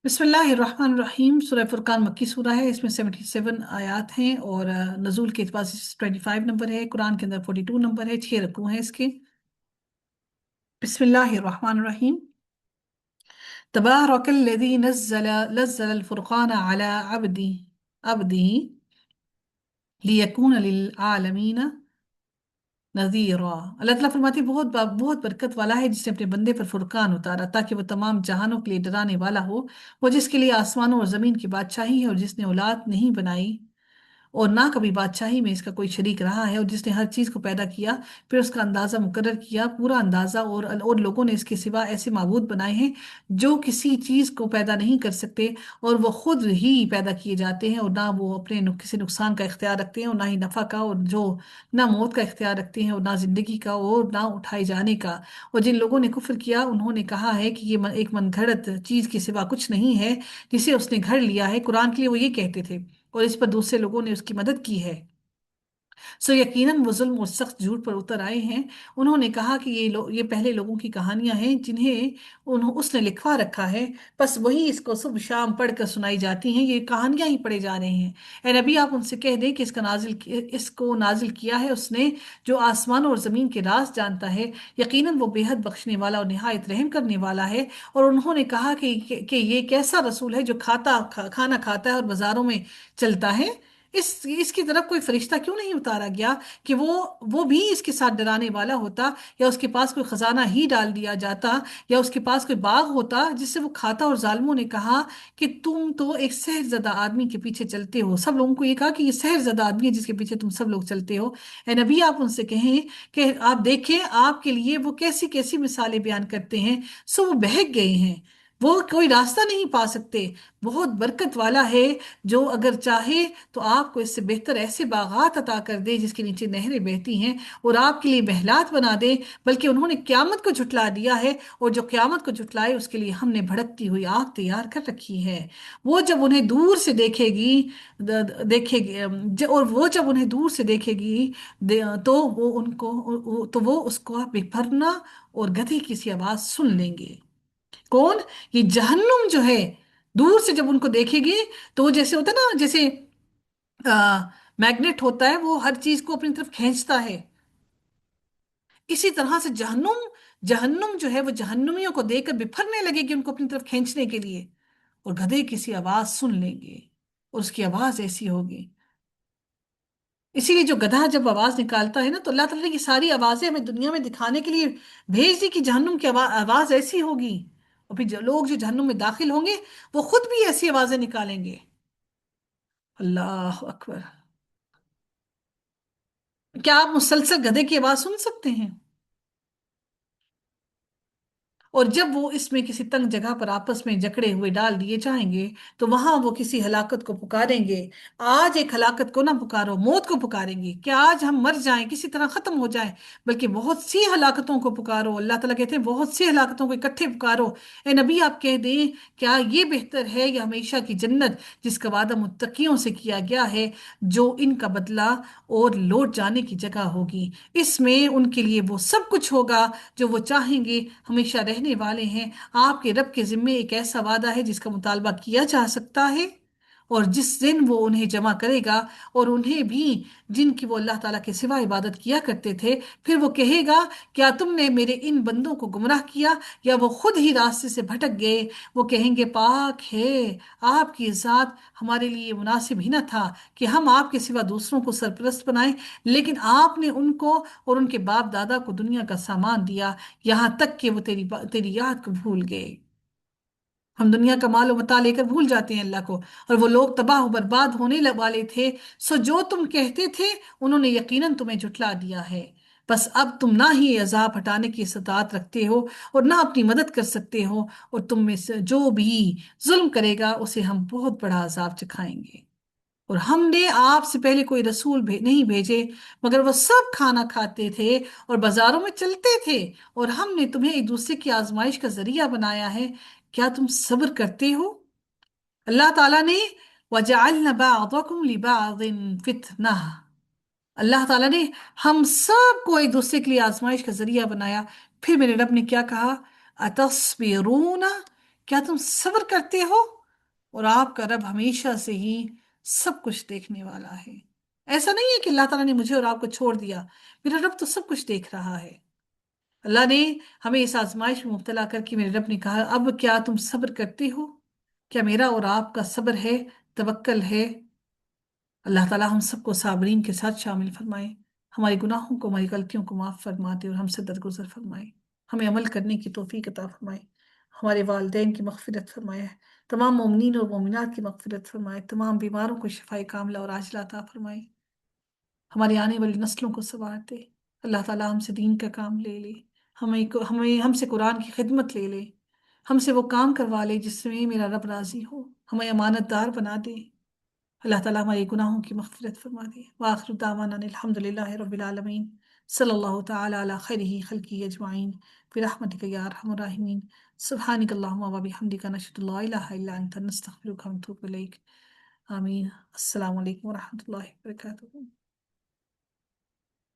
بسم اللہ الرحمن الرحیم۔ سورہ فرقان مکی سورہ ہے، اس میں 77 آیات ہیں اور نزول کے اعتبار سے 25 نمبر ہے، قرآن کے اندر 42 نمبر ہے، 6 رکوع ہیں اس کے۔ بسم اللہ الرحمن الرحیم۔ تبارک الذی نزل الفرقان علی عبدہ لیکون للعالمین نذیرا۔ اللہ تعالیٰ فرماتے ہیں بہت برکت والا ہے جس نے اپنے بندے پر فرقان اتارا تاکہ وہ تمام جہانوں کے لیے ڈرانے والا ہو، وہ جس کے لیے آسمانوں اور زمین کی بادشاہی ہے اور جس نے اولاد نہیں بنائی اور نہ کبھی بادشاہی میں اس کا کوئی شریک رہا ہے، اور جس نے ہر چیز کو پیدا کیا پھر اس کا اندازہ مقرر کیا پورا اندازہ، اور لوگوں نے اس کے سوا ایسے معبود بنائے ہیں جو کسی چیز کو پیدا نہیں کر سکتے اور وہ خود ہی پیدا کیے جاتے ہیں، اور نہ وہ اپنے کسی نقصان کا اختیار رکھتے ہیں اور نہ ہی نفع کا، اور جو نہ موت کا اختیار رکھتے ہیں اور نہ زندگی کا اور نہ اٹھائے جانے کا۔ اور جن لوگوں نے کفر کیا انہوں نے کہا ہے کہ یہ ایک من گھڑت چیز کے سوا کچھ نہیں ہے جسے اس نے گھڑ لیا ہے، قرآن کے لیے وہ یہ کہتے تھے اور اس پر دوسرے لوگوں نے اس کی مدد کی ہے۔ سو یقیناً وہ ظلم اور سخت جھوٹ پر اتر آئے ہیں۔ انہوں نے کہا کہ یہ پہلے لوگوں کی کہانیاں ہیں جنہیں اس نے لکھوا رکھا ہے، بس وہی اس کو صبح شام پڑھ کر سنائی جاتی ہیں، یہ کہانیاں ہی پڑھے جا رہے ہیں۔ اے نبی، آپ ان سے کہہ دیں کہ اس کو نازل کیا ہے اس نے جو آسمان اور زمین کے راز جانتا ہے، یقیناً وہ بے حد بخشنے والا اور نہایت رحم کرنے والا ہے۔ اور انہوں نے کہا کہ یہ کیسا رسول ہے جو کھانا کھاتا ہے اور بازاروں میں چلتا ہے؟ اس کی طرف کوئی فرشتہ کیوں نہیں اتارا گیا کہ وہ بھی اس کے ساتھ ڈرانے والا ہوتا، یا اس کے پاس کوئی خزانہ ہی ڈال دیا جاتا، یا اس کے پاس کوئی باغ ہوتا جس سے وہ کھاتا۔ اور ظالموں نے کہا کہ تم تو ایک سحر زدہ آدمی کے پیچھے چلتے ہو۔ سب لوگوں کو یہ کہا کہ یہ سحر زدہ آدمی ہے جس کے پیچھے تم سب لوگ چلتے ہو۔ اے نبی، آپ ان سے کہیں کہ آپ دیکھیں آپ کے لیے وہ کیسی کیسی مثالیں بیان کرتے ہیں، سو وہ بہک گئے ہیں، وہ کوئی راستہ نہیں پا سکتے۔ بہت برکت والا ہے جو اگر چاہے تو آپ کو اس سے بہتر ایسے باغات عطا کر دے جس کے نیچے نہریں بہتی ہیں، اور آپ کے لیے محلات بنا دے۔ بلکہ انہوں نے قیامت کو جھٹلا دیا ہے، اور جو قیامت کو جھٹلائے اس کے لیے ہم نے بھڑکتی ہوئی آگ تیار کر رکھی ہے۔ وہ جب انہیں دور سے دیکھے گی دیکھے گی اور وہ جب انہیں دور سے دیکھے گی تو وہ اس کو بھرنا اور گدھے کی سی آواز سن لیں گے۔ کون؟ یہ جہنم جو ہے، دور سے جب ان کو دیکھے گی تو وہ جیسے ہوتا ہے نا، جیسے میگنیٹ ہوتا ہے، وہ ہر چیز کو اپنی طرف کھینچتا ہے، اسی طرح سے جہنم جو ہے وہ جہنمیوں کو دیکھ کر بپھرنے لگے گی ان کو اپنی طرف کھینچنے کے لیے، اور گدھے کسی آواز سن لیں گے اور اس کی آواز ایسی ہوگی۔ اسی لیے جو گدھا جب آواز نکالتا ہے نا، تو اللہ تعالیٰ نے یہ ساری آوازیں ہمیں دنیا میں دکھانے کے لیے بھیج دی کہ جہنم کی آواز ایسی ہوگی، اور پھر جو لوگ جو جہنم میں داخل ہوں گے وہ خود بھی ایسی آوازیں نکالیں گے۔ اللہ اکبر! کیا آپ مسلسل گدھے کی آواز سن سکتے ہیں؟ اور جب وہ اس میں کسی تنگ جگہ پر آپس میں جکڑے ہوئے ڈال دیے جائیں گے تو وہاں وہ کسی ہلاکت کو پکاریں گے۔ آج ایک ہلاکت کو نہ پکارو، موت کو پکاریں گے کہ آج ہم مر جائیں، کسی طرح ختم ہو جائیں، بلکہ بہت سی ہلاکتوں کو پکارو۔ اللہ تعالیٰ کہتے ہیں بہت سی ہلاکتوں کو اکٹھے پکارو۔ اے نبی، آپ کہہ دیں کیا یہ بہتر ہے یا ہمیشہ کی جنت جس کا وعدہ متقیوں سے کیا گیا ہے، جو ان کا بدلہ اور لوٹ جانے کی جگہ ہوگی، اس میں ان کے لیے وہ سب کچھ ہوگا جو وہ چاہیں گے، ہمیشہ رہنے والے ہیں۔ آپ کے رب کے ذمے ایک ایسا وعدہ ہے جس کا مطالبہ کیا جا سکتا ہے، اور جس دن وہ انہیں جمع کرے گا، اور انہیں بھی جن کی وہ اللہ تعالیٰ کے سوا عبادت کیا کرتے تھے، پھر وہ کہے گا کیا تم نے میرے ان بندوں کو گمراہ کیا یا وہ خود ہی راستے سے بھٹک گئے؟ وہ کہیں گے پاک ہے آپ کی ذات، ہمارے لیے یہ مناسب ہی نہ تھا کہ ہم آپ کے سوا دوسروں کو سرپرست بنائیں، لیکن آپ نے ان کو اور ان کے باپ دادا کو دنیا کا سامان دیا، یہاں تک کہ وہ تیری یاد کو بھول گئے۔ ہم دنیا کا مال و متاع لے کر بھول جاتے ہیں اللہ کو، اور وہ لوگ تباہ و برباد ہونے والے تھے۔ سو جو تم کہتے تھے انہوں نے یقیناً تمہیں جھٹلا دیا ہے، بس اب تم نہ ہی عذاب ہٹانے کی استطاعت رکھتے ہو اور نہ اپنی مدد کر سکتے ہو، اور تم میں سے جو بھی ظلم کرے گا اسے ہم بہت بڑا عذاب چکھائیں گے۔ اور ہم نے آپ سے پہلے کوئی رسول نہیں بھیجے مگر وہ سب کھانا کھاتے تھے اور بازاروں میں چلتے تھے، اور ہم نے تمہیں ایک دوسرے کی آزمائش کا ذریعہ بنایا ہے، کیا تم صبر کرتے ہو؟ اللہ تعالیٰ نے وَجَعَلْنَا بَعْضَكُمْ لِبَعْضٍ فِتْنَةً، اللہ تعالیٰ نے ہم سب کو ایک دوسرے کے لیے آزمائش کا ذریعہ بنایا۔ پھر میرے رب نے کیا کہا؟ اَتَصْبِرُونَ، کیا تم صبر کرتے ہو؟ اور آپ کا رب ہمیشہ سے ہی سب کچھ دیکھنے والا ہے۔ ایسا نہیں ہے کہ اللہ تعالیٰ نے مجھے اور آپ کو چھوڑ دیا، میرا رب تو سب کچھ دیکھ رہا ہے۔ اللہ نے ہمیں اس آزمائش میں مبتلا کر کے میرے رب نے کہا اب کیا تم صبر کرتے ہو؟ کیا میرا اور آپ کا صبر ہے، توکل ہے؟ اللہ تعالیٰ ہم سب کو صابرین کے ساتھ شامل فرمائے، ہمارے گناہوں کو، ہماری غلطیوں کو معاف فرماتے اور ہم سے درگزر فرمائے، ہمیں عمل کرنے کی توفیق عطا فرمائے، ہمارے والدین کی مغفرت فرمائے، تمام مومنین اور مومنات کی مغفرت فرمائے، تمام بیماروں کو شفائے کاملہ اور عاجلہ عطا فرمائے، ہماری آنے والی نسلوں کو سنوار دے۔ اللہ تعالیٰ ہم سے دین کا کام لے لے، ہم سے قرآن کی خدمت لے لے، ہم سے وہ کام کروا لے جس میں میرا رب راضی ہو، ہمیں امانت دار بنا دے۔ اللہ تعالیٰ ہمارے گناہوں کی مغفرت فرما دے۔ وآخر دعوانا ان الحمد للہ رب العالمین، صلی اللہ تعالی علی خیرہ خلقہ اجمعین، برحمتک یا ارحم الراحمین، سبحانک اللہم وبحمدک، نشہد ان لا الہ الا انت، نستغفرک ونتوب الیک۔ آمین۔ السلام علیکم ورحمۃ اللہ وبرکاتہ۔